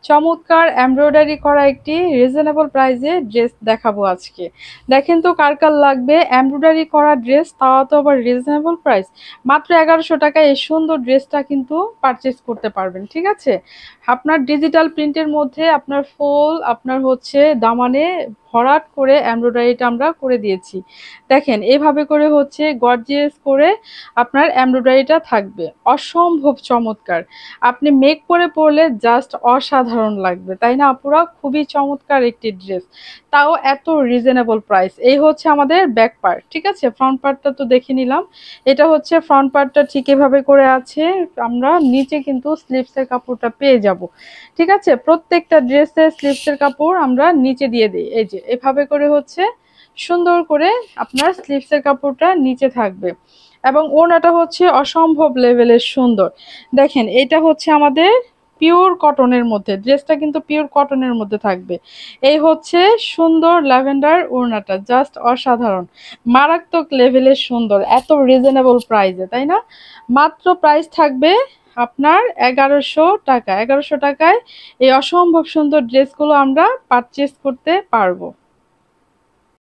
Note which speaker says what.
Speaker 1: চমৎকার এমব্রয়ডারি করা একটি রিজনেবল প্রাইসে ড্রেস দেখাবো আজকে। দেখেন তো কার কার লাগবে এমব্রয়ডারি করা ড্রেস, তাও তো আবার রিজনেবল প্রাইস। মাত্র 1100 টাকায় এই সুন্দর ড্রেসটা কিন্তু পারচেজ করতে পারবেন। ঠিক আছে, আপনার ডিজিটাল প্রিন্টের মধ্যে আপনার ফুল আপনার হচ্ছে দামানে ভরাট করে এমব্রয়ডারিটা আমরা করে দিয়েছি। দেখেন এভাবে করে হচ্ছে গর্জিয়াস করে আপনার এমব্রয়ডারিটা থাকবে, অসম্ভব চমৎকার। আপনি মেক করে পরলে জাস্ট অসাধারণ লাগবে, তাই না আপুরা? খুবই চমৎকার একটি ড্রেস, তাও এত রিজনেবল প্রাইস। এই হচ্ছে আমাদের ব্যাক পার্ট। ঠিক আছে, ফ্রন্ট পার্টটা তো দেখে নিলাম। এটা হচ্ছে ফ্রন্ট পার্টটা ঠিক এভাবে করে আছে। আমরা নিচে কিন্তু স্লিভসের কাপড়টা পেয়ে যাব। ঠিক আছে, প্রত্যেকটা ড্রেসের স্লিভসের কাপড় আমরা নিচে দিয়ে দিই। এই যে এভাবে করে হচ্ছে সুন্দর করে আপনার স্লিভসের কাপড়টা নিচে থাকবে, এবং ওড়নাটা হচ্ছে অসম্ভব লেভেলের সুন্দর। দেখেন এটা হচ্ছে আমাদের পিওর কটনের মধ্যে, ড্রেসটা কিন্তু পিওর কটনের মধ্যে থাকবে। এই হচ্ছে সুন্দর ল্যাভেন্ডার ওড়নাটা, জাস্ট অসাধারণ, মারাত্মক লেভেলের সুন্দর, এত রিজনেবল প্রাইসে, তাই না? মাত্র প্রাইস থাকবে আপনার 1100 টাকা। 1100 টাকায় এই অসম্ভব সুন্দর ড্রেসগুলো আমরা পারচেস করতে পারবো।